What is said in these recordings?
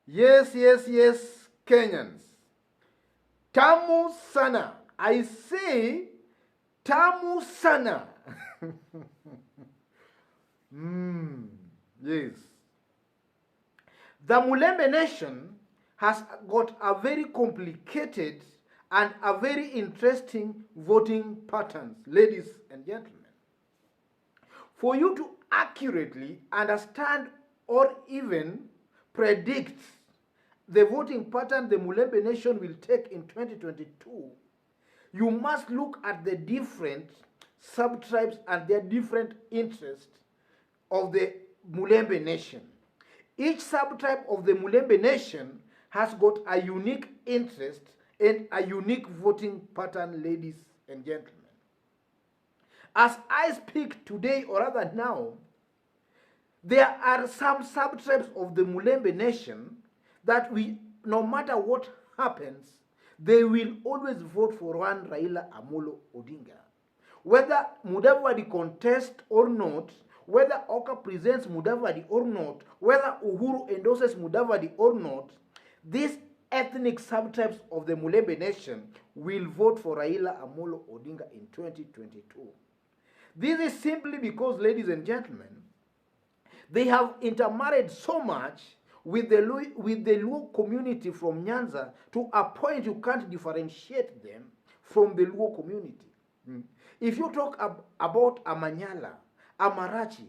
Yes, yes, yes, Kenyans. Tamu sana. I say tamu sana. Yes. The Mulembe Nation has got a very complicated and a very interesting voting patterns, ladies and gentlemen. For you to accurately understand or even predict the voting pattern the Mulembe Nation will take in 2022, you must look at the different sub-tribes and their different interests of the Mulembe Nation. Each sub-tribe of the Mulembe Nation has got a unique interest and a unique voting pattern, ladies and gentlemen. As I speak today, or rather now, there are some sub-tribes of the Mulembe Nation that no matter what happens, they will always vote for one Raila Amolo Odinga. Whether Mudavadi contests or not, whether Oka presents Mudavadi or not, whether Uhuru endorses Mudavadi or not, these ethnic subtypes of the Mulembe Nation will vote for Raila Amolo Odinga in 2022. This is simply because, ladies and gentlemen, they have intermarried so much with the Luo community from Nyanza to a point you can't differentiate them from the Luo community. If you talk about Amanyala, Amarachi,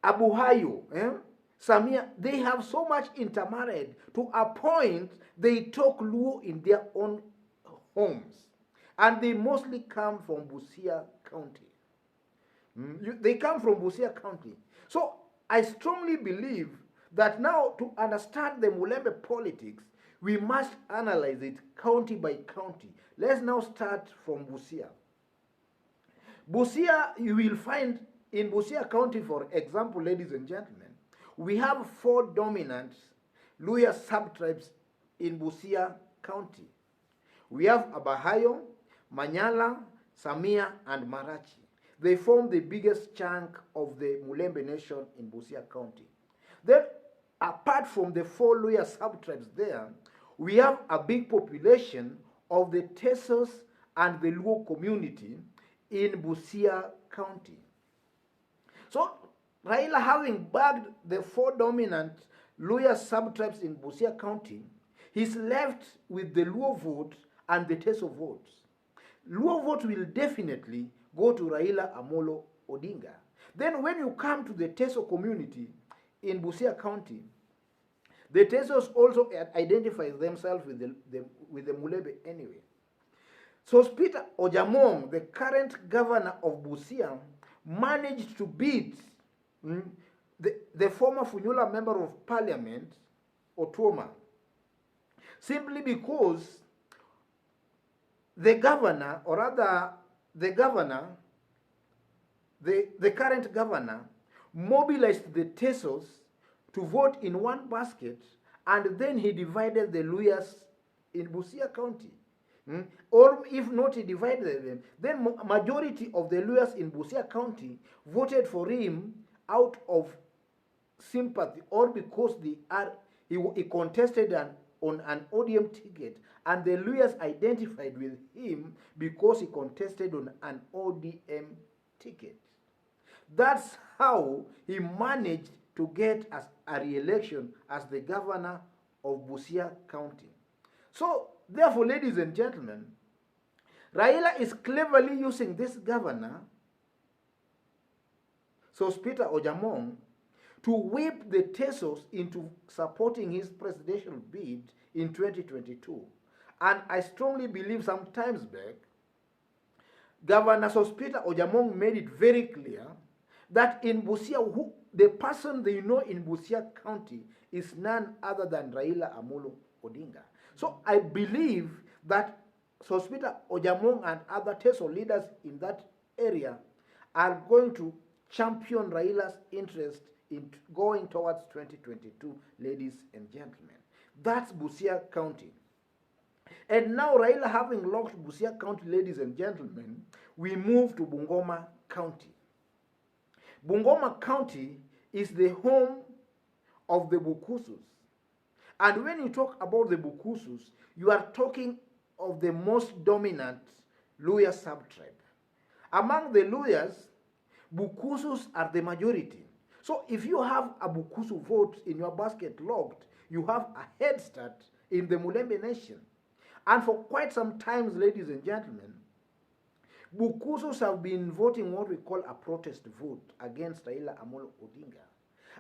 Abuhayo, Samia, they have so much intermarried to a point they talk Luo in their own homes. And they mostly come from Busia County. They come from Busia County. So I strongly believe that now to understand the Mulembe politics, we must analyze it county by county. Let's now start from Busia. Busia, you will find in Busia County, for example, ladies and gentlemen, we have 4 dominant Luya subtribes in Busia County. We have Abahayo, Manyala, Samia, and Marachi. They form the biggest chunk of the Mulembe Nation in Busia County. Then, apart from the 4 Luya subtribes there, we have a big population of the Tesos and the Luo community in Busia County. So, Raila, having bagged the 4 dominant Luya subtribes in Busia County, he's left with the Luo vote and the Teso votes. Luo vote will definitely go to Raila Amolo Odinga. Then when you come to the Teso community in Busia County, the Tesos also identify themselves with the Mulembe anyway. So Peter Ojamong, the current governor of Busia, managed to beat the former Funyula member of parliament, Otuoma, simply because the governor, or rather the governor, the current governor, mobilized the Tesos to vote in one basket, and then he divided the Luyas in Busia County. Or if not, he divided them. Then majority of the Luyas in Busia County voted for him out of sympathy, or because he contested on an ODM ticket, and the Luyas identified with him because he contested on an ODM ticket. That's how he managed to get a re-election as the governor of Busia County. So, therefore, ladies and gentlemen, Raila is cleverly using this governor, so Peter Ojamong, to whip the Tesos into supporting his presidential bid in 2022. And I strongly believe some times back, Governor Sospita Ojamong made it very clear that in Busia, the person they know in Busia County is none other than Raila Amolo Odinga. So I believe that Sospita Ojamong and other Teso leaders in that area are going to champion Raila's interest in going towards 2022, ladies and gentlemen. That's Busia County. And now Raila having locked Busia County, ladies and gentlemen, we move to Bungoma County. Bungoma County is the home of the Bukusus. And when you talk about the Bukusus, you are talking of the most dominant Luya subtribe. Among the Luyas, Bukusus are the majority. So if you have a Bukusu vote in your basket logged, you have a head start in the Mulembe Nation. And for quite some time, ladies and gentlemen, Bukusus have been voting what we call a protest vote against Raila Amolo Odinga.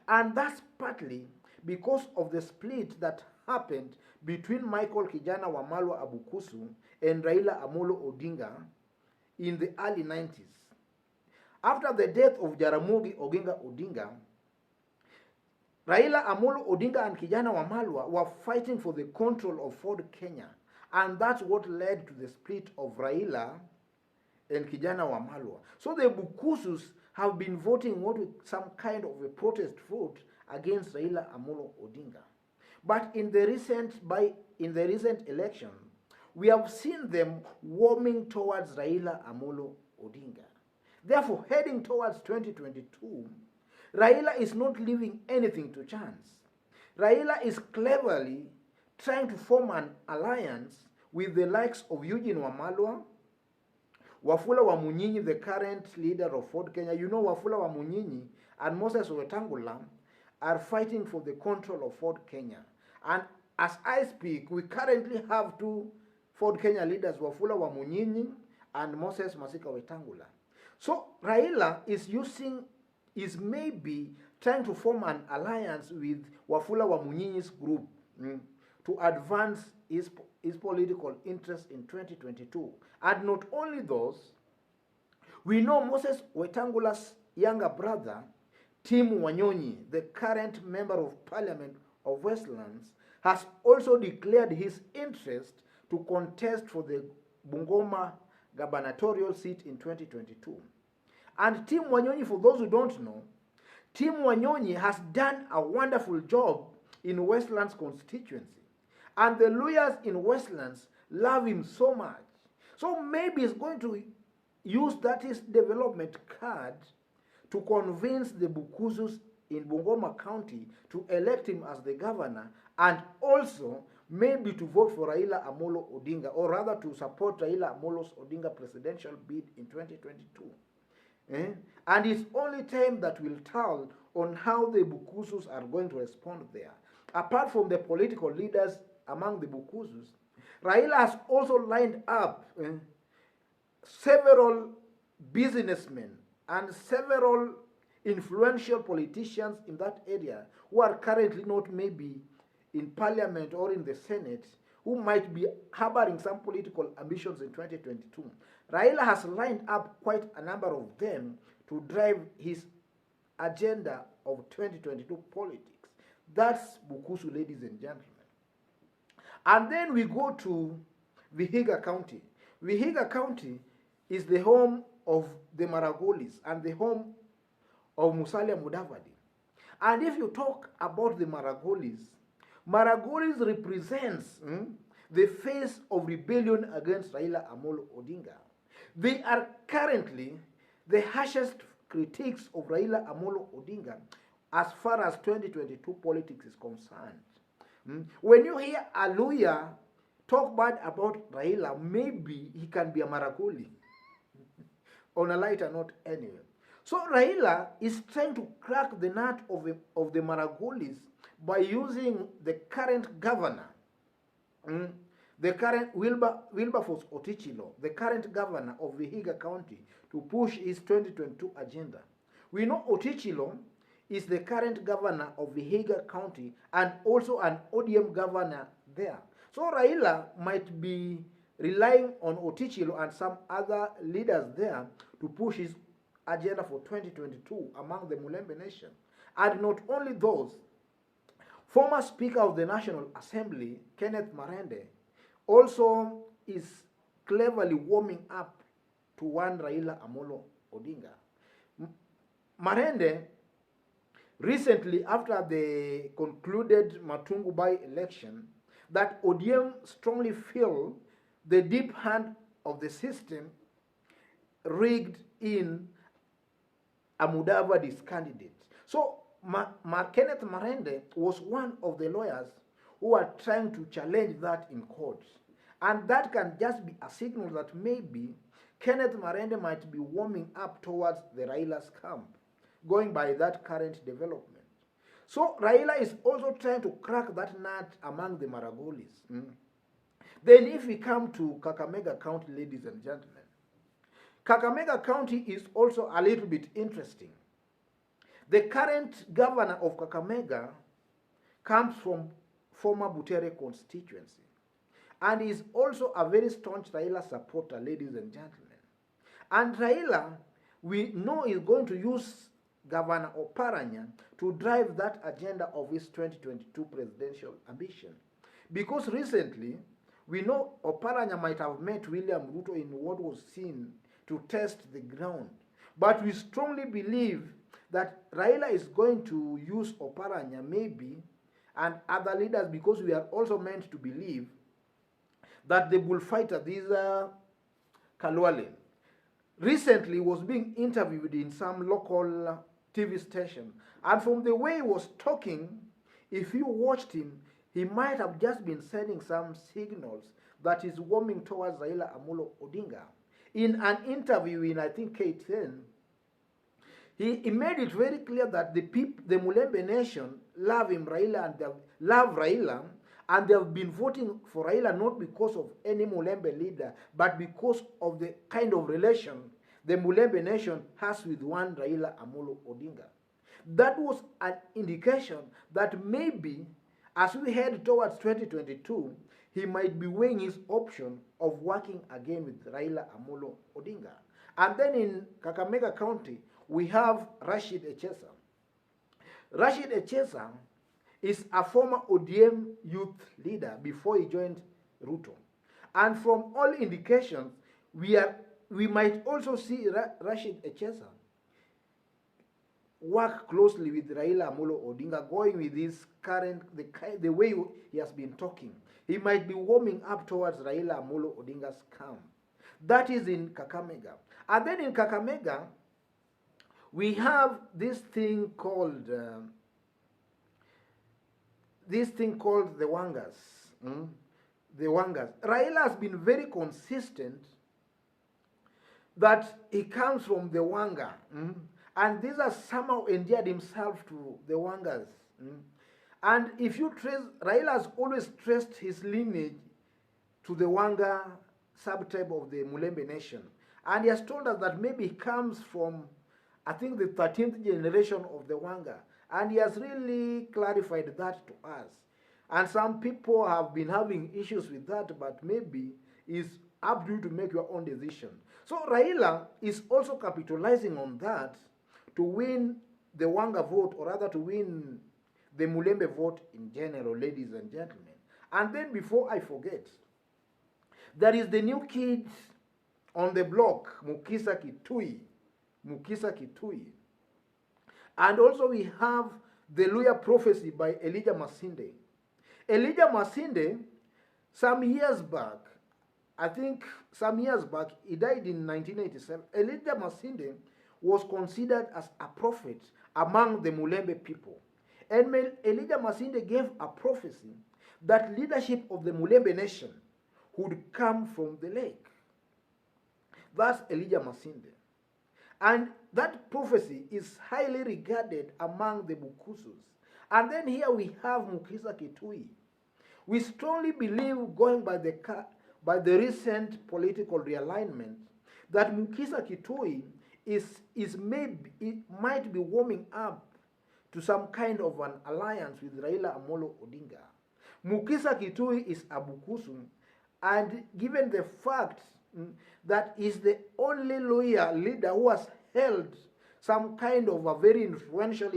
And that's partly because of the split that happened between Michael Kijana Wamalwa Abukusu and Raila Amolo Odinga in the early 90s. After the death of Jaramogi Oginga Odinga, Raila Amolo Odinga and Kijana Wamalwa were fighting for the control of Ford Kenya. And that's what led to the split of Raila and Kijana Wamalwa. So the Bukusus have been voting some kind of a protest vote against Raila Amolo Odinga. But in the recent election, we have seen them warming towards Raila Amolo Odinga. Therefore, heading towards 2022, Raila is not leaving anything to chance. Raila is cleverly trying to form an alliance with the likes of Eugene Wamalwa, Wafula Wamunyinyi, the current leader of Ford Kenya. You know, Wafula Wamunyinyi and Moses Wetangula are fighting for the control of Ford Kenya. And as I speak, we currently have two Ford Kenya leaders, Wafula Wamunyinyi and Moses Masika Wetangula. So Raila is maybe trying to form an alliance with Wafula Wamunyinyi's group to advance his political interest in 2022. And not only those, we know Moses Wetangula's younger brother, Tim Wanyonyi, the current member of parliament of Westlands, has also declared his interest to contest for the Bungoma gubernatorial seat in 2022. And Tim Wanyonyi, for those who don't know, Tim Wanyonyi has done a wonderful job in Westlands constituency. And the lawyers in Westlands love him so much. So maybe he's going to use that his development card to convince the Bukusus in Bungoma County to elect him as the governor, and also maybe to vote for Raila Amolo Odinga, or rather to support Raila Amolo Odinga presidential bid in 2022. And it's only time that will tell on how the Bukusus are going to respond there. Apart from the political leaders among the Bukusus, Raila has also lined up several businessmen and several influential politicians in that area who are currently not maybe in parliament or in the Senate, who might be harboring some political ambitions in 2022. Raila has lined up quite a number of them to drive his agenda of 2022 politics. That's Bukusu, ladies and gentlemen. And then we go to Vihiga County. Vihiga County is the home of the Maragolis and the home of Musalia Mudavadi. And if you talk about the Maragolis, Maragolis represents the face of rebellion against Raila Amolo Odinga. They are currently the harshest critics of Raila Amolo Odinga as far as 2022 politics is concerned. When you hear a lawyer talk bad about Raila, maybe he can be a Maragoli. On a lighter note anyway. So Raila is trying to crack the nut of the Maragolis by using the current governor, the current Wilberforce Otichilo, the current governor of Vihiga County, to push his 2022 agenda. We know Otichilo is the current governor of Vihiga County and also an ODM governor there. So Raila might be relying on Otichilo and some other leaders there to push his agenda for 2022 among the Mulembe Nation. And not only those, former Speaker of the National Assembly, Kenneth Marende, also is cleverly warming up to one Raila Amolo Odinga. Marende, recently after the concluded Matungu by-election, that ODM strongly feel the deep hand of the system rigged in a Mudavadi's candidate. So Kenneth Marende was one of the lawyers who are trying to challenge that in court. And that can just be a signal that maybe Kenneth Marende might be warming up towards the Raila's camp, going by that current development. So Raila is also trying to crack that nut among the Maragolis. Then if we come to Kakamega County, ladies and gentlemen, Kakamega County is also a little bit interesting. The current governor of Kakamega comes from former Butere constituency and is also a very staunch Raila supporter, ladies and gentlemen. And Raila, we know, is going to use Governor Oparanya to drive that agenda of his 2022 presidential ambition. Because recently, we know Oparanya might have met William Ruto in what was seen to test the ground. But we strongly believe that Raila is going to use Oparanya maybe and other leaders, because we are also meant to believe that the bullfighter, these Kalwale, recently was being interviewed in some local TV station. And from the way he was talking, if you watched him, he might have just been sending some signals that is warming towards Raila Amolo Odinga. In an interview in, I think, K10, he made it very clear that the Mulembe Nation love Raila, and they have been voting for Raila not because of any Mulembe leader, but because of the kind of relation the Mulembe Nation has with one Raila Amolo Odinga. That was an indication that maybe as we head towards 2022, he might be weighing his option of working again with Raila Amolo Odinga. And then in Kakamega County, we have Rashid Echesa. Rashid Echesa is a former ODM youth leader before he joined Ruto. And from all indications, we might also see Rashid Echesa work closely with Raila Amolo Odinga, going with his current, the way he has been talking. He might be warming up towards Raila Amolo Odinga's camp. That is in Kakamega. And then in Kakamega, we have this thing called the Wangas. The Wangas. Raila has been very consistent that he comes from the Wanga. And these are somehow endeared himself to the Wangas. And if you trace, Raila has always traced his lineage to the Wanga subtype of the Mulembe Nation. And he has told us that maybe he comes from, I think, the 13th generation of the Wanga. And he has really clarified that to us. And some people have been having issues with that, but maybe it's up to you to make your own decision. So Raila is also capitalizing on that to win the Wanga vote, or rather to win the Mulembe vote in general, ladies and gentlemen. And then before I forget, there is the new kid on the block, Mukisa Kitui. And also we have the Luya prophecy by Elijah Masinde. Elijah Masinde, some years back, he died in 1987. Elijah Masinde was considered as a prophet among the Mulembe people. And Elijah Masinde gave a prophecy that leadership of the Mulembe Nation would come from the lake. That's Elijah Masinde. And that prophecy is highly regarded among the Bukusus. And then here we have Mukisa Kitui. We strongly believe, going by the recent political realignment, that Mukisa Kitui might be warming up to some kind of an alliance with Raila Amolo Odinga. Mukisa Kitui is a Bukusu, and given the fact that he's the only lawyer leader who has held some kind of a very influential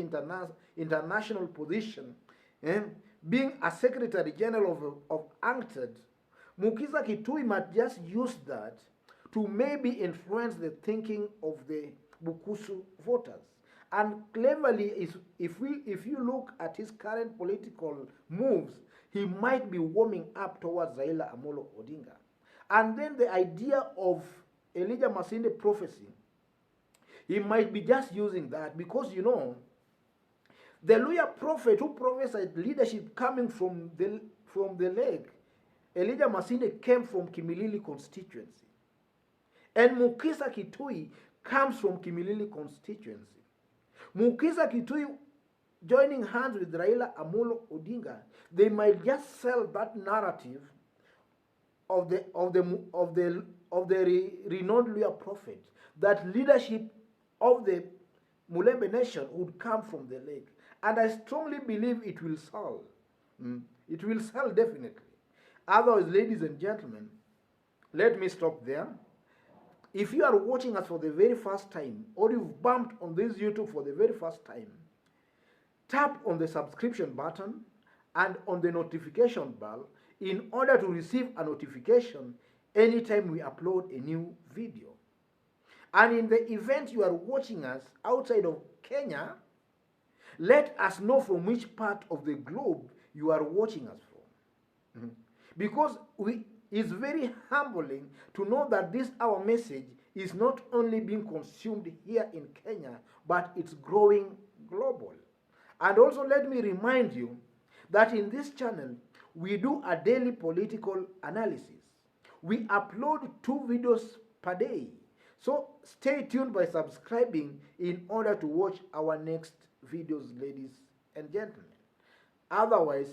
international position, being a Secretary General of UNCTAD, Mukisa Kitui might just use that to maybe influence the thinking of the Bukusu voters. And cleverly, if you look at his current political moves, he might be warming up towards Raila Amolo Odinga. And then the idea of Elijah Masinde prophecy, he might be just using that because, you know, The lawyer prophet who prophesied leadership coming from the lake, Elijah Masinde, came from Kimilili constituency. And Mukisa Kitui comes from Kimilili constituency. Mukisa Kitui joining hands with Raila Amolo Odinga, they might just sell that narrative of the renowned lawyer prophet that leadership of the Mulembe Nation would come from the lake. And I strongly believe it will sell. It will sell definitely. Otherwise, ladies and gentlemen, let me stop there. If you are watching us for the very first time, or you've bumped on this YouTube for the very first time, tap on the subscription button and on the notification bell in order to receive a notification anytime we upload a new video. And in the event you are watching us outside of Kenya, let us know from which part of the globe you are watching us from. Because it's very humbling to know that this our message is not only being consumed here in Kenya, but it's growing global. And also let me remind you that in this channel, we do a daily political analysis. We upload 2 videos per day. So stay tuned by subscribing in order to watch our next videos, ladies and gentlemen. Otherwise,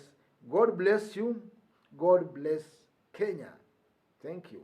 God bless you. God bless Kenya. Thank you.